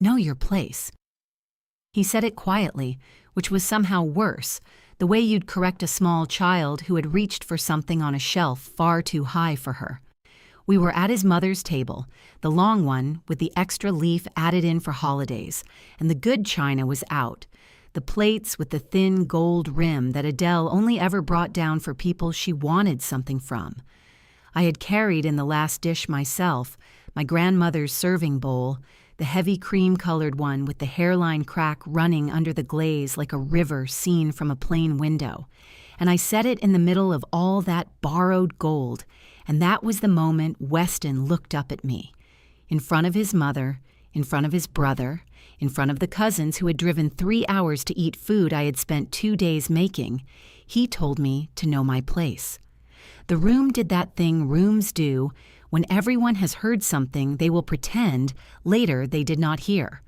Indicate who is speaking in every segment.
Speaker 1: Know your place. He said it quietly, which was somehow worse, the way you'd correct a small child who had reached for something on a shelf far too high for her. We were at his mother's table, the long one with the extra leaf added in for holidays, and the good china was out, the plates with the thin gold rim that Adele only ever brought down for people she wanted something from. I had carried in the last dish myself, my grandmother's serving bowl, the heavy cream-colored one with the hairline crack running under the glaze like a river seen from a plane window, and I set it in the middle of all that borrowed gold, and that was the moment Weston looked up at me. In front of his mother, in front of his brother, in front of the cousins who had driven 3 hours to eat food I had spent 2 days making, he told me to know my place. The room did that thing rooms do when everyone has heard something they will pretend later they did not hear.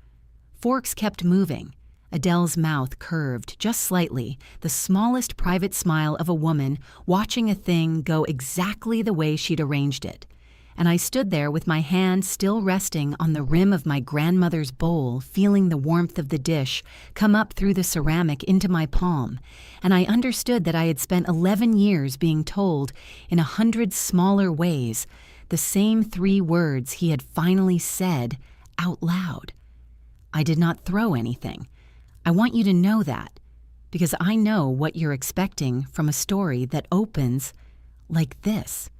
Speaker 1: Forks kept moving. Adele's mouth curved just slightly, the smallest private smile of a woman watching a thing go exactly the way she'd arranged it. And I stood there with my hand still resting on the rim of my grandmother's bowl, feeling the warmth of the dish come up through the ceramic into my palm, and I understood that I had spent 11 years being told, in 100 smaller ways, the same 3 words he had finally said out loud. I did not throw anything. I want you to know that, because I know what you're expecting from a story that opens like this.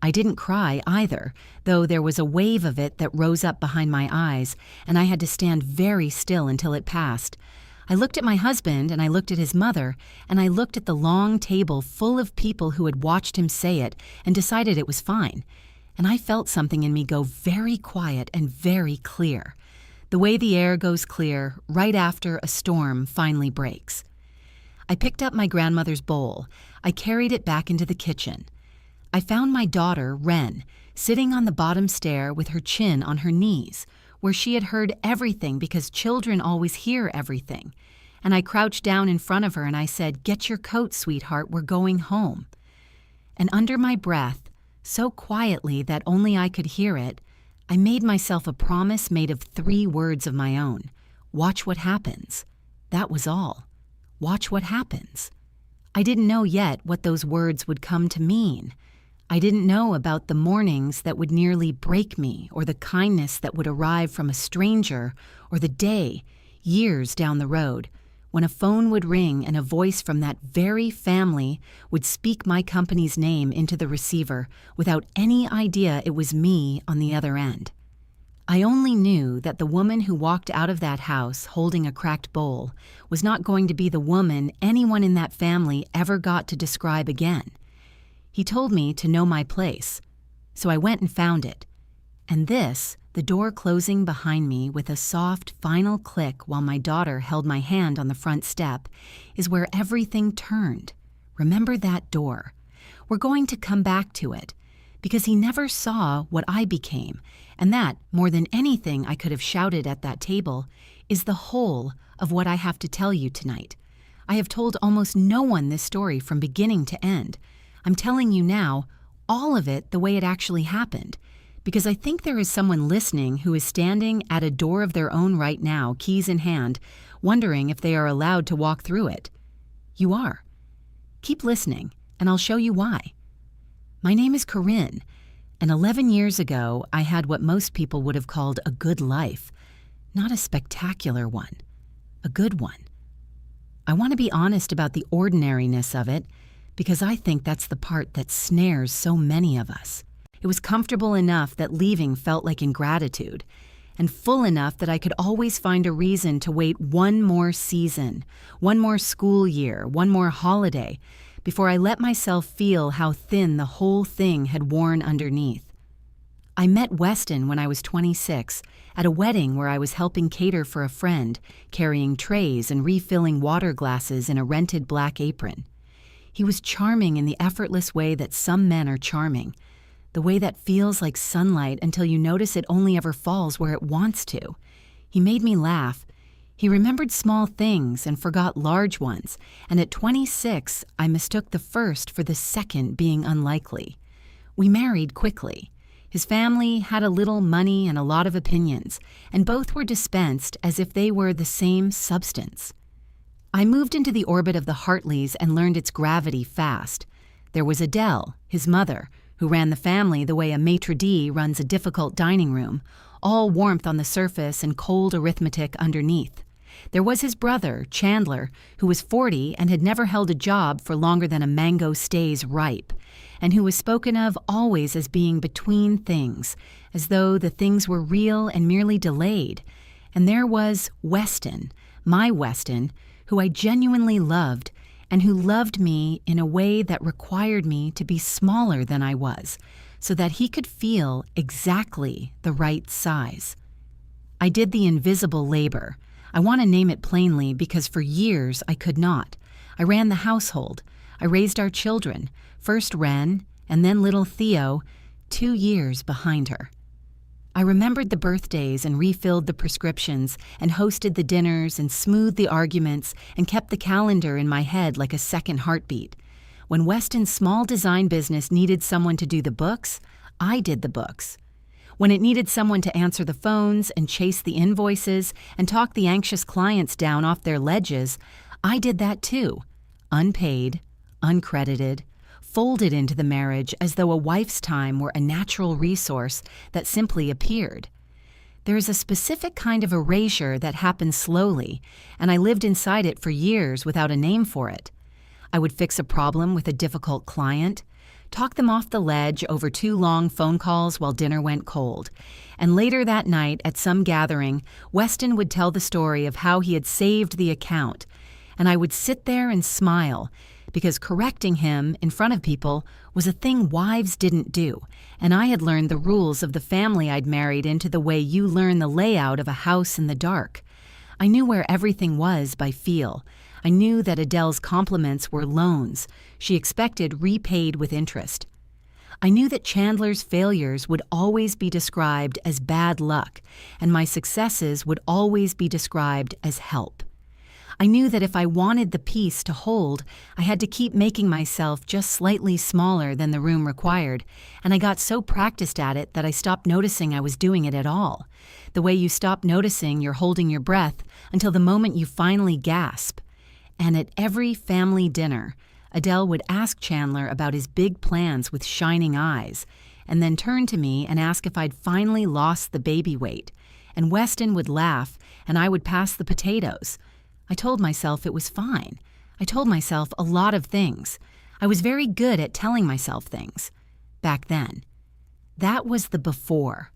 Speaker 1: I didn't cry either, though there was a wave of it that rose up behind my eyes, and I had to stand very still until it passed. I looked at my husband, and I looked at his mother, and I looked at the long table full of people who had watched him say it and decided it was fine. And I felt something in me go very quiet and very clear, the way the air goes clear right after a storm finally breaks. I picked up my grandmother's bowl. I carried it back into the kitchen. I found my daughter, Wren, sitting on the bottom stair with her chin on her knees, where she had heard everything because children always hear everything. And I crouched down in front of her and I said, "Get your coat, sweetheart, we're going home." And under my breath, so quietly that only I could hear it, I made myself a promise made of 3 words of my own. Watch what happens. That was all. Watch what happens. I didn't know yet what those words would come to mean. I didn't know about the mornings that would nearly break me, or the kindness that would arrive from a stranger, or the day, years down the road, when a phone would ring and a voice from that very family would speak my company's name into the receiver without any idea it was me on the other end. I only knew that the woman who walked out of that house holding a cracked bowl was not going to be the woman anyone in that family ever got to describe again. He told me to know my place, so I went and found it. And this, the door closing behind me with a soft, final click while my daughter held my hand on the front step, is where everything turned. Remember that door. We're going to come back to it, because he never saw what I became, and that, more than anything I could have shouted at that table, is the whole of what I have to tell you tonight. I have told almost no one this story from beginning to end. I'm telling you now, all of it the way it actually happened, because I think there is someone listening who is standing at a door of their own right now, keys in hand, wondering if they are allowed to walk through it. You are. Keep listening, and I'll show you why. My name is Corinne, and 11 years ago, I had what most people would have called a good life. Not a spectacular one, a good one. I want to be honest about the ordinariness of it, because I think that's the part that snares so many of us. It was comfortable enough that leaving felt like ingratitude, and full enough that I could always find a reason to wait one more season, one more school year, one more holiday, before I let myself feel how thin the whole thing had worn underneath. I met Weston when I was 26, at a wedding where I was helping cater for a friend, carrying trays and refilling water glasses in a rented black apron. He was charming in the effortless way that some men are charming, the way that feels like sunlight until you notice it only ever falls where it wants to. He made me laugh. He remembered small things and forgot large ones, and at 26, I mistook the first for the second being unlikely. We married quickly. His family had a little money and a lot of opinions, and both were dispensed as if they were the same substance. I moved into the orbit of the Hartleys and learned its gravity fast. There was Adele, his mother, who ran the family the way a maitre d' runs a difficult dining room, all warmth on the surface and cold arithmetic underneath. There was his brother, Chandler, who was 40 and had never held a job for longer than a mango stays ripe, and who was spoken of always as being between things, as though the things were real and merely delayed. And there was Weston, my Weston, who I genuinely loved, and who loved me in a way that required me to be smaller than I was, so that he could feel exactly the right size. I did the invisible labor. I want to name it plainly because for years I could not. I ran the household. I raised our children, first Wren and then little Theo, 2 years behind her. I remembered the birthdays and refilled the prescriptions and hosted the dinners and smoothed the arguments and kept the calendar in my head like a second heartbeat. When Weston's small design business needed someone to do the books, I did the books. When it needed someone to answer the phones and chase the invoices and talk the anxious clients down off their ledges, I did that too. Unpaid, uncredited, folded into the marriage as though a wife's time were a natural resource that simply appeared. There is a specific kind of erasure that happens slowly, and I lived inside it for years without a name for it. I would fix a problem with a difficult client, talk them off the ledge over 2 long phone calls while dinner went cold, and later that night at some gathering, Weston would tell the story of how he had saved the account, and I would sit there and smile, because correcting him in front of people was a thing wives didn't do, and I had learned the rules of the family I'd married into the way you learn the layout of a house in the dark. I knew where everything was by feel. I knew that Adele's compliments were loans she expected repaid with interest. I knew that Chandler's failures would always be described as bad luck, and my successes would always be described as help. I knew that if I wanted the peace to hold, I had to keep making myself just slightly smaller than the room required, and I got so practiced at it that I stopped noticing I was doing it at all. The way you stop noticing you're holding your breath until the moment you finally gasp. And at every family dinner, Adele would ask Chandler about his big plans with shining eyes, and then turn to me and ask if I'd finally lost the baby weight. And Weston would laugh, and I would pass the potatoes. I told myself it was fine. I told myself a lot of things. I was very good at telling myself things. Back then. That was the before.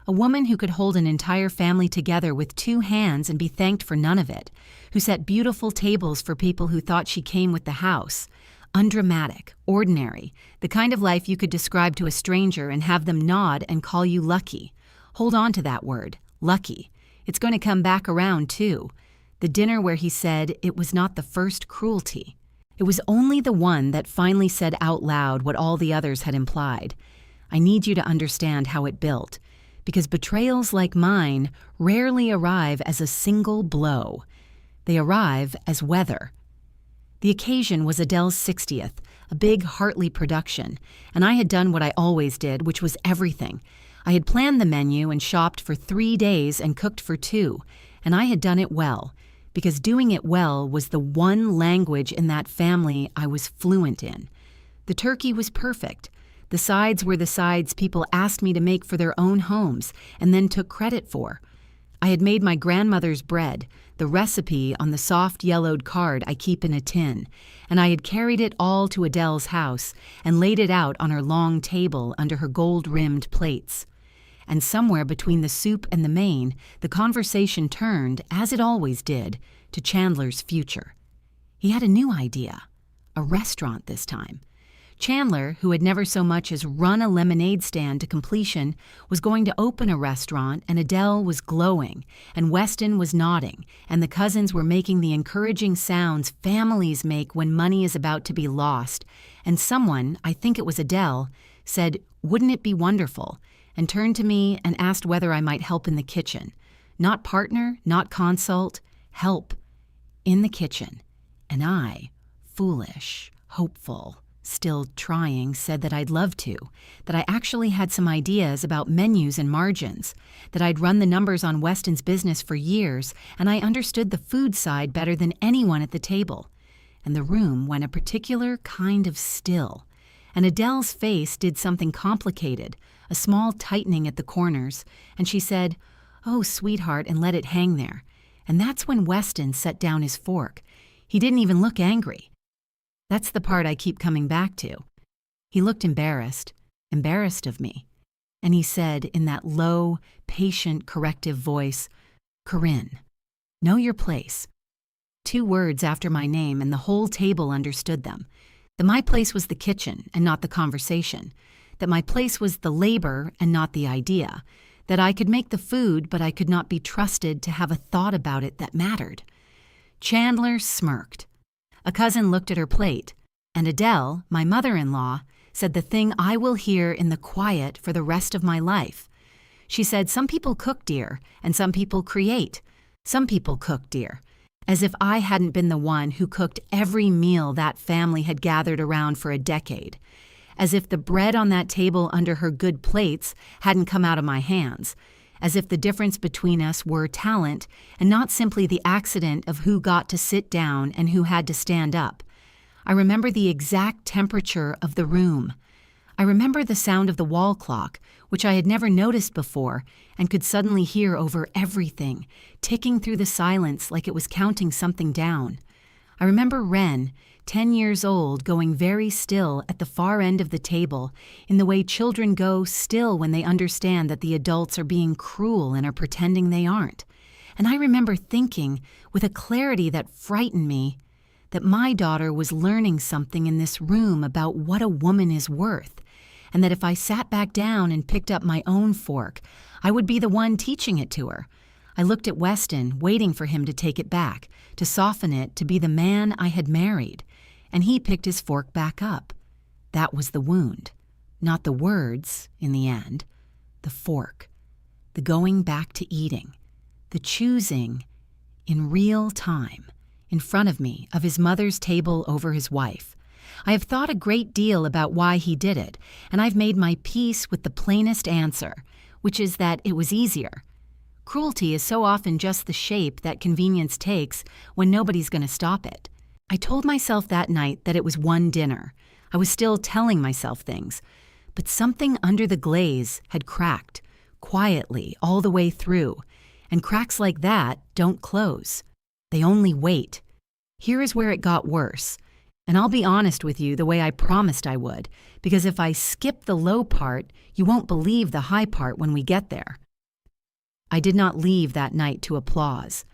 Speaker 1: A woman who could hold an entire family together with 2 hands and be thanked for none of it. Who set beautiful tables for people who thought she came with the house. Undramatic, ordinary, the kind of life you could describe to a stranger and have them nod and call you lucky. Hold on to that word, lucky. It's going to come back around too. The dinner where he said it was not the first cruelty. It was only the one that finally said out loud what all the others had implied. I need you to understand how it built, because betrayals like mine rarely arrive as a single blow. They arrive as weather. The occasion was Adele's 60th, a big Hartley production, and I had done what I always did, which was everything. I had planned the menu and shopped for 3 days and cooked for 2, and I had done it well, because doing it well was the one language in that family I was fluent in. The turkey was perfect. The sides were the sides people asked me to make for their own homes and then took credit for. I had made my grandmother's bread, the recipe on the soft yellowed card I keep in a tin, and I had carried it all to Adele's house and laid it out on her long table under her gold-rimmed plates. And somewhere between the soup and the main, the conversation turned, as it always did, to Chandler's future. He had a new idea, a restaurant this time. Chandler, who had never so much as run a lemonade stand to completion, was going to open a restaurant, and Adele was glowing, and Weston was nodding, and the cousins were making the encouraging sounds families make when money is about to be lost, and someone, I think it was Adele, said, "Wouldn't it be wonderful?" and turned to me and asked whether I might help in the kitchen. Not partner, not consult, help in the kitchen. And I, foolish, hopeful, still trying, said that I'd love to, that I actually had some ideas about menus and margins, that I'd run the numbers on Weston's business for years, and I understood the food side better than anyone at the table. And the room went a particular kind of still. And Adele's face did something complicated, a small tightening at the corners, and she said, "Oh, sweetheart," and let it hang there. And that's when Weston set down his fork. He didn't even look angry. That's the part I keep coming back to. He looked embarrassed of me. And he said in that low, patient, corrective voice, "Corinne, know your place." 2 words after my name, and the whole table understood them. That my place was the kitchen and not the conversation. That my place was the labor and not the idea. That I could make the food, but I could not be trusted to have a thought about it that mattered. Chandler smirked. A cousin looked at her plate, and Adele, my mother-in-law, said the thing I will hear in the quiet for the rest of my life. She said, "Some people cook, dear, and some people create. Some people cook, dear." As if I hadn't been the one who cooked every meal that family had gathered around for a decade. As if the bread on that table under her good plates hadn't come out of my hands. As if the difference between us were talent and not simply the accident of who got to sit down and who had to stand up. I remember the exact temperature of the room. I remember the sound of the wall clock, which I had never noticed before and could suddenly hear over everything, ticking through the silence like it was counting something down. I remember Wren, 10 years old, going very still at the far end of the table in the way children go still when they understand that the adults are being cruel and are pretending they aren't. And I remember thinking, with a clarity that frightened me, that my daughter was learning something in this room about what a woman is worth, and that if I sat back down and picked up my own fork, I would be the one teaching it to her. I looked at Weston, waiting for him to take it back, to soften it, to be the man I had married, and he picked his fork back up. That was the wound. Not the words, in the end. The fork. The going back to eating. The choosing, in real time, in front of me, of his mother's table over his wife. I have thought a great deal about why he did it, and I've made my peace with the plainest answer, which is that it was easier. Cruelty is so often just the shape that convenience takes when nobody's going to stop it. I told myself that night that it was one dinner. I was still telling myself things, but something under the glaze had cracked, quietly, all the way through, and cracks like that don't close. They only wait. Here is where it got worse. And I'll be honest with you the way I promised I would, because if I skip the low part, you won't believe the high part when we get there. I did not leave that night to applause.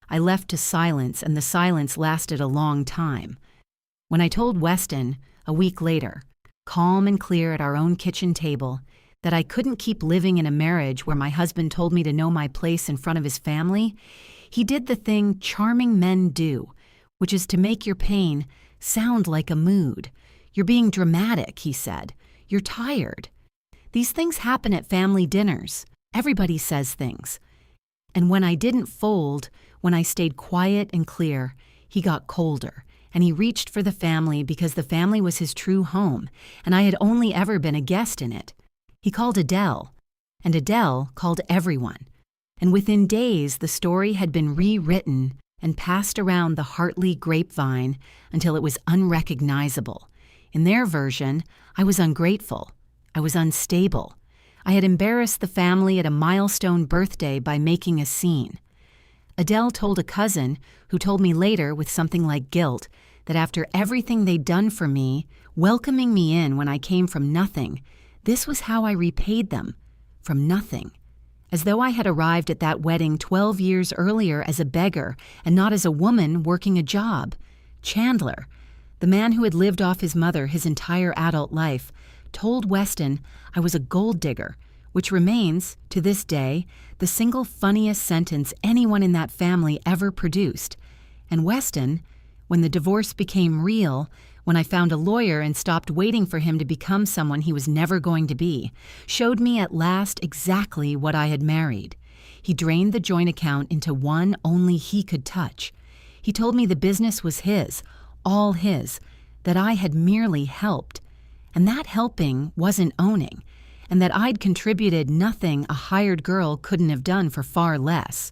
Speaker 1: I left to silence, and the silence lasted a long time. When I told Weston, a week later, calm and clear at our own kitchen table, that I couldn't keep living in a marriage where my husband told me to know my place in front of his family, he did the thing charming men do, which is to make your pain sound like a mood. You're being dramatic, he said. You're tired. These things happen at family dinners. Everybody says things. And when I didn't fold, when I stayed quiet and clear, he got colder, and he reached for the family because the family was his true home, and I had only ever been a guest in it. He called Adele, and Adele called everyone. And within days, the story had been rewritten and passed around the Hartley grapevine until it was unrecognizable. In their version, I was ungrateful. I was unstable. I had embarrassed the family at a milestone birthday by making a scene. Adele told a cousin, who told me later with something like guilt, that after everything they'd done for me, welcoming me in when I came from nothing, this was how I repaid them, from nothing. As though I had arrived at that wedding 12 years earlier as a beggar and not as a woman working a job. Chandler, the man who had lived off his mother his entire adult life, told Weston I was a gold digger, which remains, to this day, the single funniest sentence anyone in that family ever produced. And Weston, when the divorce became real, when I found a lawyer and stopped waiting for him to become someone he was never going to be, showed me at last exactly what I had married. He drained the joint account into one only he could touch. He told me the business was his, all his, that I had merely helped, and that helping wasn't owning, and that I'd contributed nothing a hired girl couldn't have done for far less.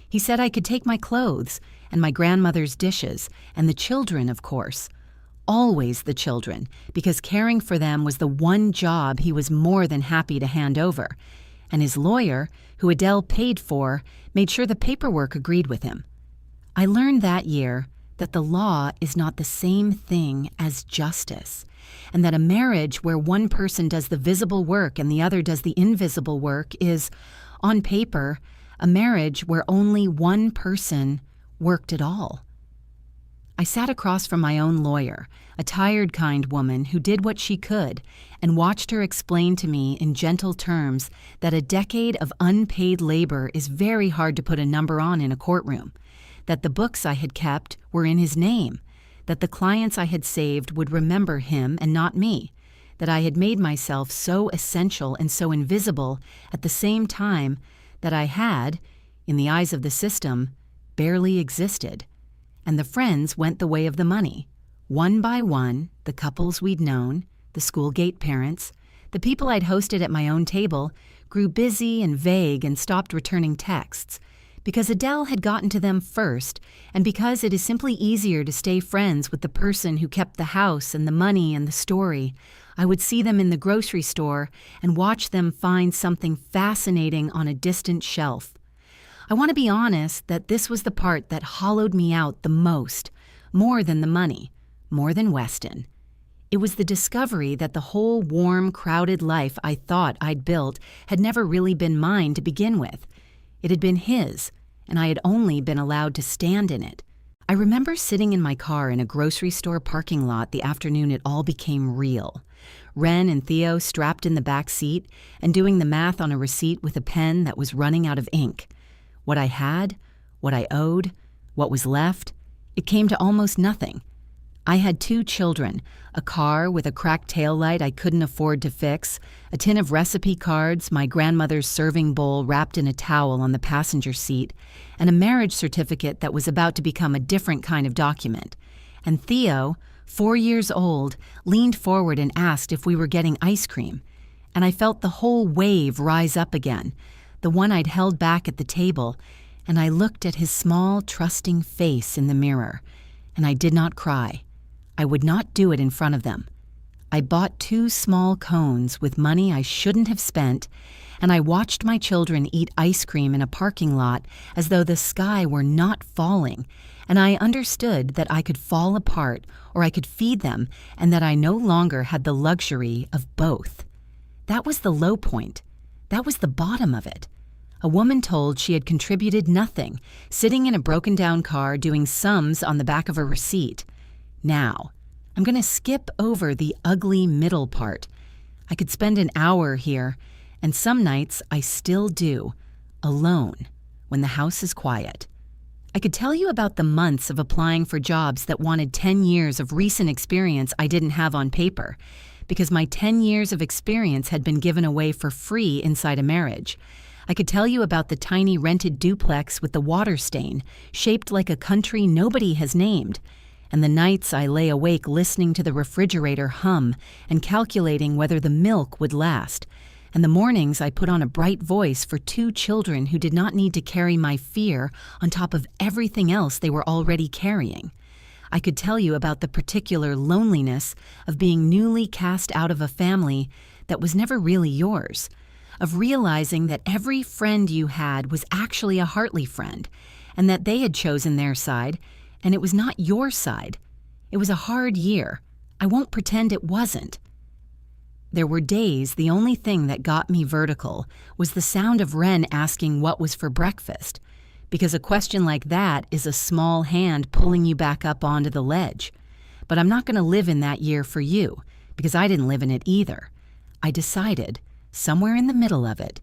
Speaker 1: He said I could take my clothes and my grandmother's dishes and the children, of course. Always the children, because caring for them was the one job he was more than happy to hand over. And his lawyer, who Adele paid for, made sure the paperwork agreed with him. I learned that year that the law is not the same thing as justice, and that a marriage where one person does the visible work and the other does the invisible work is, on paper, a marriage where only one person worked at all. I sat across from my own lawyer, a tired kind woman who did what she could, and watched her explain to me in gentle terms that a decade of unpaid labor is very hard to put a number on in a courtroom, that the books I had kept were in his name, that the clients I had saved would remember him and not me, that I had made myself so essential and so invisible at the same time that I had, in the eyes of the system, barely existed. And the friends went the way of the money. One by one, the couples we'd known, the school-gate parents, the people I'd hosted at my own table, grew busy and vague and stopped returning texts, because Adele had gotten to them first, and because it is simply easier to stay friends with the person who kept the house and the money and the story. I would see them in the grocery store and watch them find something fascinating on a distant shelf. I want to be honest that this was the part that hollowed me out the most, more than the money, more than Weston. It was the discovery that the whole warm, crowded life I thought I'd built had never really been mine to begin with. It had been his, and I had only been allowed to stand in it. I remember sitting in my car in a grocery store parking lot the afternoon it all became real. Ren and Theo strapped in the back seat and doing the math on a receipt with a pen that was running out of ink. What I had, what I owed, what was left, it came to almost nothing. I had 2 children, a car with a cracked taillight I couldn't afford to fix, a tin of recipe cards, my grandmother's serving bowl wrapped in a towel on the passenger seat, and a marriage certificate that was about to become a different kind of document. And Theo, 4 years old, leaned forward and asked if we were getting ice cream. And I felt the whole wave rise up again, the one I'd held back at the table, and I looked at his small, trusting face in the mirror, and I did not cry. I would not do it in front of them. I bought 2 small cones with money I shouldn't have spent, and I watched my children eat ice cream in a parking lot as though the sky were not falling, and I understood that I could fall apart or I could feed them, and that I no longer had the luxury of both. That was the low point. That was the bottom of it. A woman told she had contributed nothing, sitting in a broken-down car doing sums on the back of a receipt. Now, I'm going to skip over the ugly middle part. I could spend an hour here, and some nights I still do, alone, when the house is quiet. I could tell you about the months of applying for jobs that wanted 10 years of recent experience I didn't have on paper, because my 10 years of experience had been given away for free inside a marriage. I could tell you about the tiny rented duplex with the water stain, shaped like a country nobody has named, and the nights I lay awake listening to the refrigerator hum and calculating whether the milk would last, and the mornings I put on a bright voice for 2 children who did not need to carry my fear on top of everything else they were already carrying. I could tell you about the particular loneliness of being newly cast out of a family that was never really yours, of realizing that every friend you had was actually a Hartley friend, and that they had chosen their side, and it was not your side. It was a hard year. I won't pretend it wasn't. There were days the only thing that got me vertical was the sound of Ren asking what was for breakfast, because a question like that is a small hand pulling you back up onto the ledge. But I'm not going to live in that year for you, because I didn't live in it either. I decided, somewhere in the middle of it,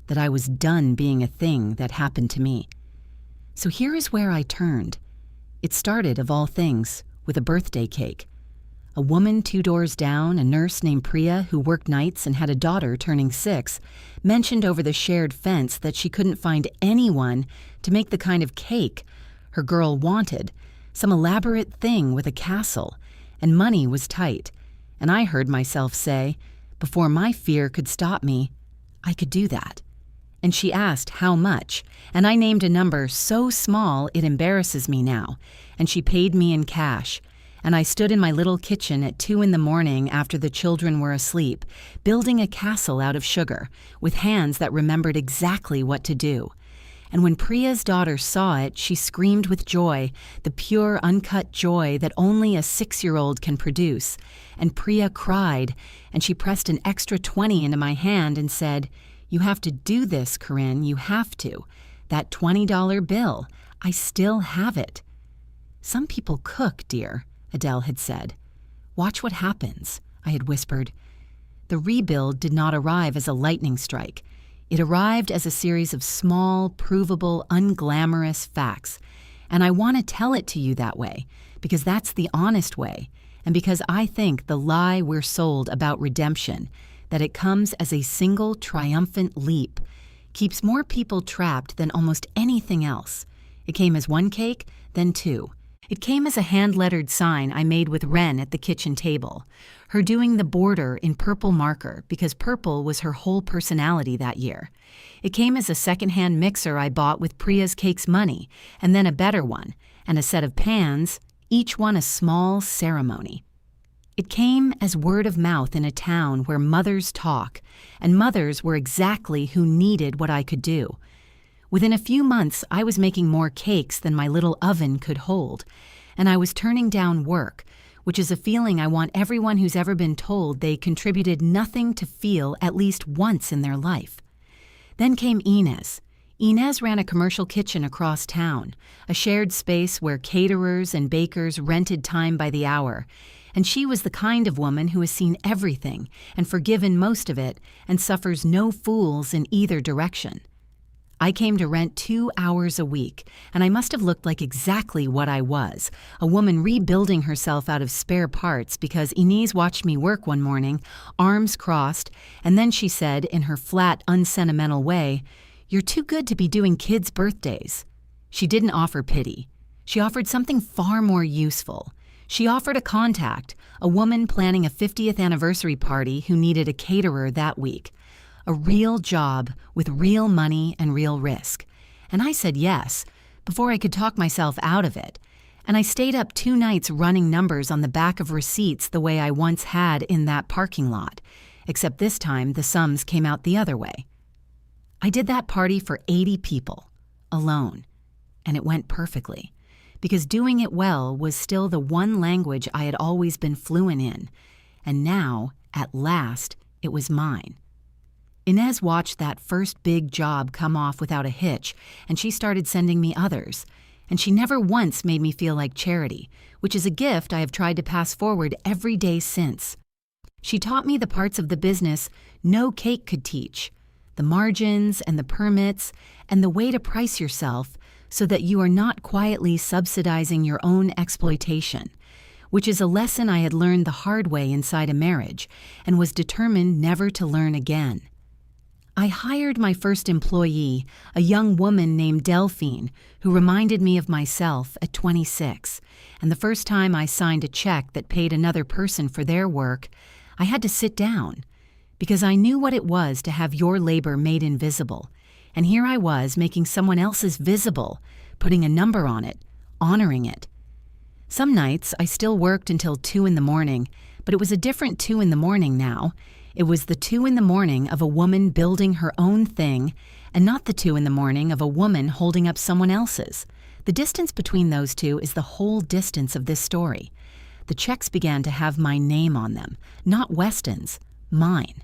Speaker 1: that I was done being a thing that happened to me. So here is where I turned. It started, of all things, with a birthday cake. A woman 2 doors down, a nurse named Priya who worked nights and had a daughter turning 6, mentioned over the shared fence that she couldn't find anyone to make the kind of cake her girl wanted, some elaborate thing with a castle, and money was tight, and I heard myself say, before my fear could stop me, I could do that. And she asked how much, and I named a number so small it embarrasses me now, and she paid me in cash. And I stood in my little kitchen at 2 a.m. after the children were asleep, building a castle out of sugar, with hands that remembered exactly what to do. And when Priya's daughter saw it, she screamed with joy, the pure, uncut joy that only a 6-year-old can produce. And Priya cried, and she pressed an extra 20 into my hand and said, "You have to do this, Corinne, you have to. That $20 bill, I still have it." "Some people cook, dear," Adele had said. "Watch what happens," I had whispered. The rebuild did not arrive as a lightning strike. It arrived as a series of small, provable, unglamorous facts. And I want to tell it to you that way, because that's the honest way, and because I think the lie we're sold about redemption, that it comes as a single triumphant leap, keeps more people trapped than almost anything else. It came as one cake, then two. It came as a hand-lettered sign I made with Wren at the kitchen table, her doing the border in purple marker because purple was her whole personality that year. It came as a second-hand mixer I bought with Priya's cake's money, and then a better one, and a set of pans, each one a small ceremony. It came as word of mouth in a town where mothers talk, and mothers were exactly who needed what I could do. Within a few months, I was making more cakes than my little oven could hold, and I was turning down work, which is a feeling I want everyone who's ever been told they contributed nothing to feel at least once in their life. Then came Inez. Inez ran a commercial kitchen across town, a shared space where caterers and bakers rented time by the hour, and she was the kind of woman who has seen everything and forgiven most of it and suffers no fools in either direction. I came to rent 2 hours a week, and I must have looked like exactly what I was, a woman rebuilding herself out of spare parts because Inez watched me work one morning, arms crossed, and then she said, in her flat, unsentimental way, "You're too good to be doing kids' birthdays." She didn't offer pity. She offered something far more useful. She offered a contact, a woman planning a 50th anniversary party who needed a caterer that week. A real job with real money and real risk. And I said yes, before I could talk myself out of it. And I stayed up 2 nights running numbers on the back of receipts the way I once had in that parking lot, except this time the sums came out the other way. I did that party for 80 people, alone, and it went perfectly, because doing it well was still the one language I had always been fluent in, and now, at last, it was mine. Inez watched that first big job come off without a hitch, and she started sending me others. And she never once made me feel like charity, which is a gift I have tried to pass forward every day since. She taught me the parts of the business no cake could teach, the margins and the permits and the way to price yourself so that you are not quietly subsidizing your own exploitation, which is a lesson I had learned the hard way inside a marriage and was determined never to learn again. I hired my first employee, a young woman named Delphine, who reminded me of myself at 26, and the first time I signed a check that paid another person for their work, I had to sit down, because I knew what it was to have your labor made invisible, and here I was making someone else's visible, putting a number on it, honoring it. Some nights I still worked until 2 a.m, but it was a different 2 a.m. now. It was the 2 a.m. of a woman building her own thing, and not the 2 a.m. of a woman holding up someone else's. The distance between those two is the whole distance of this story. The checks began to have my name on them, not Weston's, mine.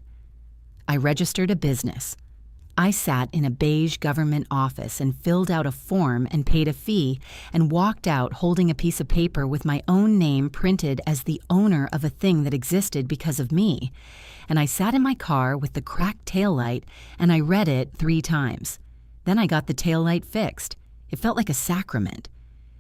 Speaker 1: I registered a business. I sat in a beige government office and filled out a form and paid a fee and walked out holding a piece of paper with my own name printed as the owner of a thing that existed because of me. And I sat in my car with the cracked taillight and I read it 3 times. Then I got the taillight fixed. It felt like a sacrament.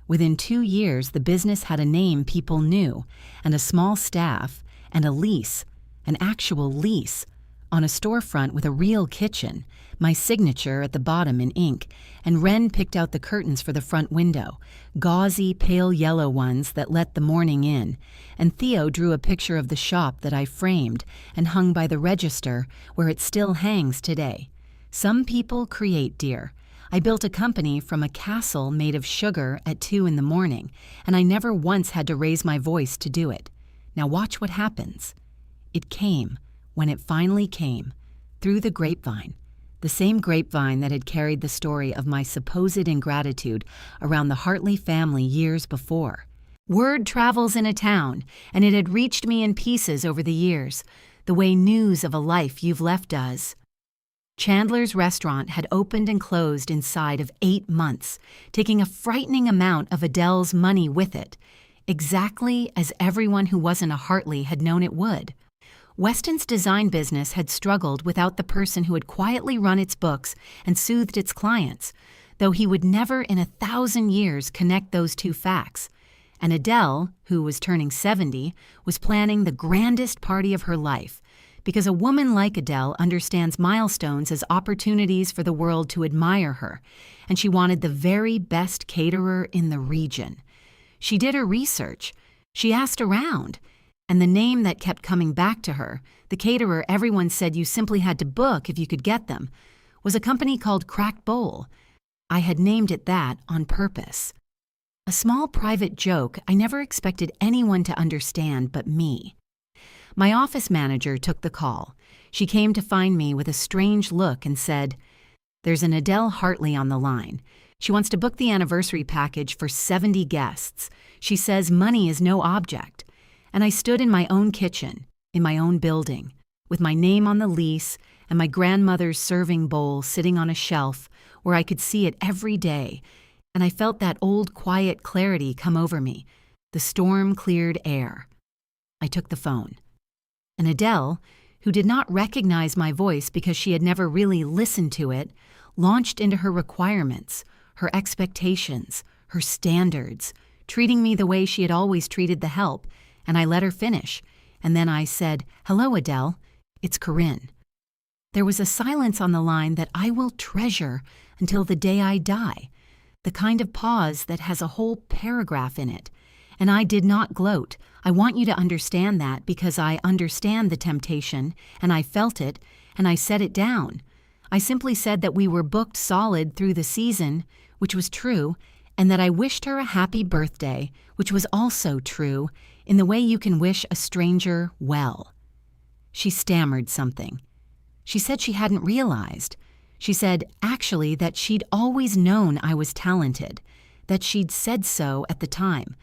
Speaker 1: Within 2 years, the business had a name people knew, and a small staff, and a lease, an actual lease, on a storefront with a real kitchen, my signature at the bottom in ink, and Wren picked out the curtains for the front window, gauzy, pale yellow ones that let the morning in, and Theo drew a picture of the shop that I framed and hung by the register where it still hangs today. Some people create, dear. I built a company from a castle made of sugar at 2 in the morning, and I never once had to raise my voice to do it. Now watch what happens. It came, when it finally came, through the grapevine, the same grapevine that had carried the story of my supposed ingratitude around the Hartley family years before. Word travels in a town, and it had reached me in pieces over the years, the way news of a life you've left does. Chandler's restaurant had opened and closed inside of 8 months, taking a frightening amount of Adele's money with it, exactly as everyone who wasn't a Hartley had known it would. Weston's design business had struggled without the person who had quietly run its books and soothed its clients, though he would never in 1,000 years connect those two facts. And Adele, who was turning 70, was planning the grandest party of her life, because a woman like Adele understands milestones as opportunities for the world to admire her, and she wanted the very best caterer in the region. She did her research. She asked around. And the name that kept coming back to her, the caterer everyone said you simply had to book if you could get them, was a company called Cracked Bowl. I had named it that on purpose. A small private joke I never expected anyone to understand but me. My office manager took the call. She came to find me with a strange look and said, "There's an Adele Hartley on the line. She wants to book the anniversary package for 70 guests. She says money is no object." And I stood in my own kitchen, in my own building, with my name on the lease and my grandmother's serving bowl sitting on a shelf where I could see it every day, and I felt that old quiet clarity come over me, the storm-cleared air. I took the phone. And Adele, who did not recognize my voice because she had never really listened to it, launched into her requirements, her expectations, her standards, treating me the way she had always treated the help, and I let her finish, and then I said, "Hello, Adele, it's Corinne." There was a silence on the line that I will treasure until the day I die, the kind of pause that has a whole paragraph in it. And I did not gloat. I want you to understand that because I understand the temptation, and I felt it, and I set it down. I simply said that we were booked solid through the season, which was true, and that I wished her a happy birthday, which was also true, in the way you can wish a stranger well. She stammered something. She said she hadn't realized. She said, actually, that she'd always known I was talented, that she'd said so at the time,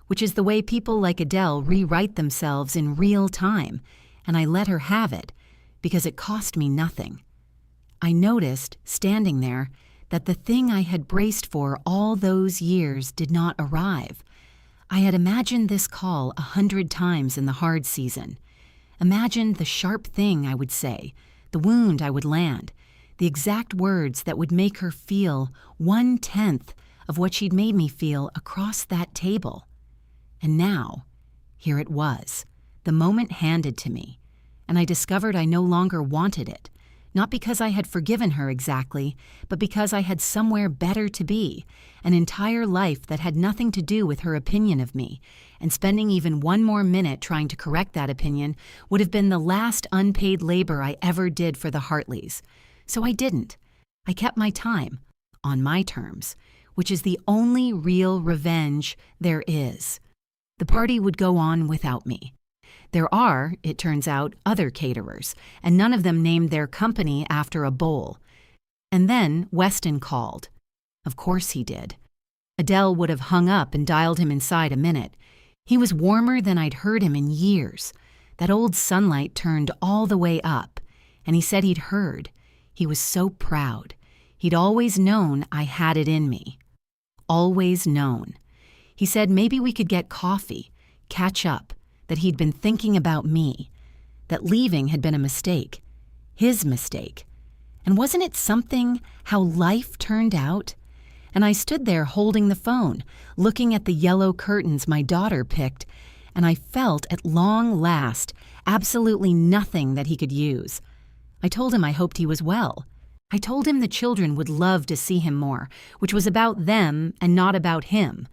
Speaker 1: which is the way people like Adele rewrite themselves in real time, and I let her have it, because it cost me nothing. I noticed, standing there, that the thing I had braced for all those years did not arrive. I had imagined this call 100 times in the hard season. Imagined the sharp thing I would say, the wound I would land, the exact words that would make her feel 1/10 of what she'd made me feel across that table. And now, here it was, the moment handed to me, and I discovered I no longer wanted it. Not because I had forgiven her exactly, but because I had somewhere better to be, an entire life that had nothing to do with her opinion of me, and spending even one more minute trying to correct that opinion would have been the last unpaid labor I ever did for the Hartleys. So I didn't. I kept my time, on my terms, which is the only real revenge there is. The party would go on without me. There are, it turns out, other caterers, and none of them named their company after a bowl. And then Weston called. Of course he did. Adele would have hung up and dialed him inside a minute. He was warmer than I'd heard him in years. That old sunlight turned all the way up, and he said he'd heard. He was so proud. He'd always known I had it in me. Always known. He said maybe we could get coffee, catch up, that he'd been thinking about me, that leaving had been a mistake, his mistake. And wasn't it something how life turned out? And I stood there holding the phone, looking at the yellow curtains my daughter picked, and I felt at long last absolutely nothing that he could use. I told him I hoped he was well. I told him the children would love to see him more, which was about them and not about him.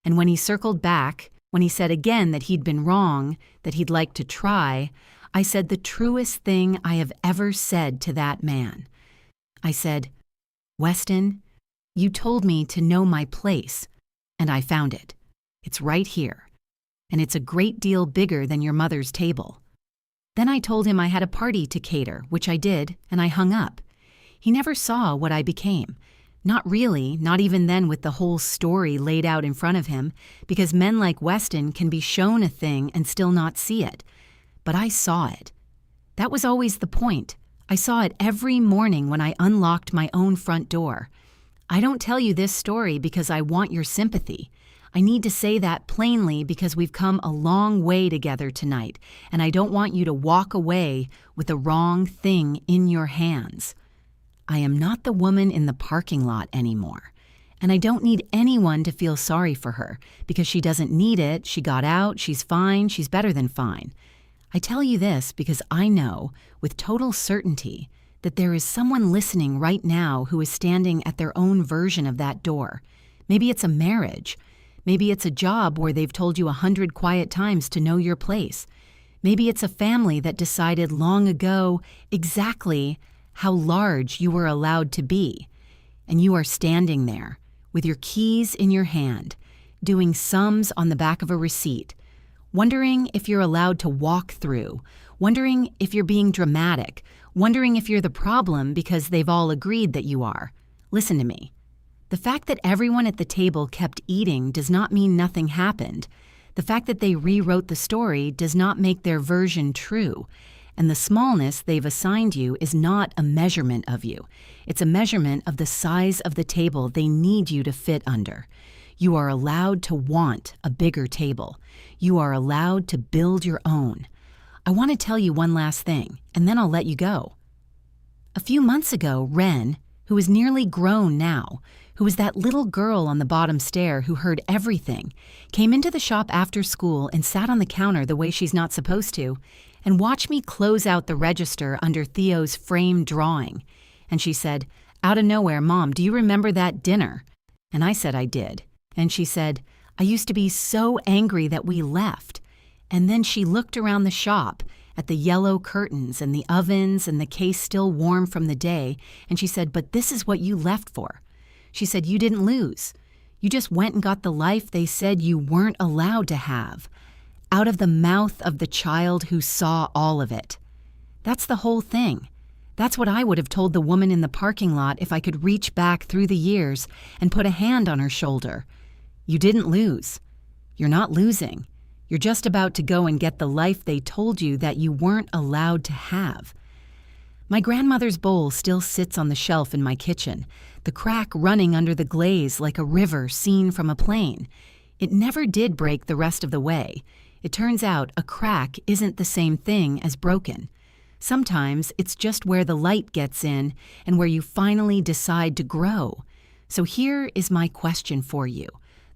Speaker 1: And when he circled back, when he said again that he'd been wrong, that he'd like to try, I said the truest thing I have ever said to that man. I said, "Weston, you told me to know my place, and I found it. It's right here, and it's a great deal bigger than your mother's table." Then I told him I had a party to cater, which I did, and I hung up. He never saw what I became. Not really, not even then with the whole story laid out in front of him, because men like Weston can be shown a thing and still not see it. But I saw it. That was always the point. I saw it every morning when I unlocked my own front door. I don't tell you this story because I want your sympathy. I need to say that plainly because we've come a long way together tonight, and I don't want you to walk away with the wrong thing in your hands. I am not the woman in the parking lot anymore, and I don't need anyone to feel sorry for her because she doesn't need it. She got out, she's fine, she's better than fine. I tell you this because I know with total certainty that there is someone listening right now who is standing at their own version of that door. Maybe it's a marriage. Maybe it's a job where they've told you 100 quiet times to know your place. Maybe it's a family that decided long ago exactly how large you were allowed to be, and you are standing there with your keys in your hand, doing sums on the back of a receipt, wondering if you're allowed to walk through, wondering if you're being dramatic, wondering if you're the problem because they've all agreed that you are. Listen to me. The fact that everyone at the table kept eating does not mean nothing happened. The fact that they rewrote the story does not make their version true. And the smallness they've assigned you is not a measurement of you. It's a measurement of the size of the table they need you to fit under. You are allowed to want a bigger table. You are allowed to build your own. I want to tell you one last thing, and then I'll let you go. A few months ago, Wren, who is nearly grown now, who was that little girl on the bottom stair who heard everything, came into the shop after school and sat on the counter the way she's not supposed to, and watched me close out the register under Theo's framed drawing. And she said, out of nowhere, "Mom, do you remember that dinner?" And I said I did. And she said, "I used to be so angry that we left." And then she looked around the shop at the yellow curtains and the ovens and the case still warm from the day, and she said, "But this is what you left for." She said, "You didn't lose. You just went and got the life they said you weren't allowed to have." Out of the mouth of the child who saw all of it. That's the whole thing. That's what I would have told the woman in the parking lot if I could reach back through the years and put a hand on her shoulder. You didn't lose. You're not losing. You're just about to go and get the life they told you that you weren't allowed to have. My grandmother's bowl still sits on the shelf in my kitchen, the crack running under the glaze like a river seen from a plane. It never did break the rest of the way. It turns out a crack isn't the same thing as broken. Sometimes it's just where the light gets in and where you finally decide to grow. So here is my question for you,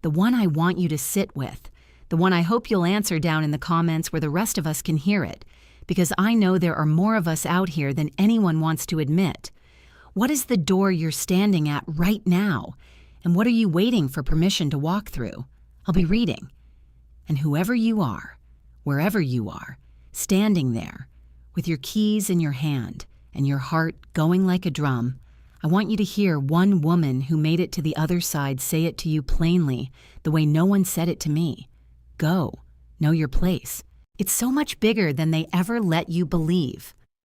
Speaker 1: the one I want you to sit with, the one I hope you'll answer down in the comments where the rest of us can hear it, because I know there are more of us out here than anyone wants to admit. What is the door you're standing at right now? And what are you waiting for permission to walk through? I'll be reading. And whoever you are, wherever you are, standing there, with your keys in your hand and your heart going like a drum, I want you to hear one woman who made it to the other side say it to you plainly, the way no one said it to me. Go, know your place. It's so much bigger than they ever let you believe.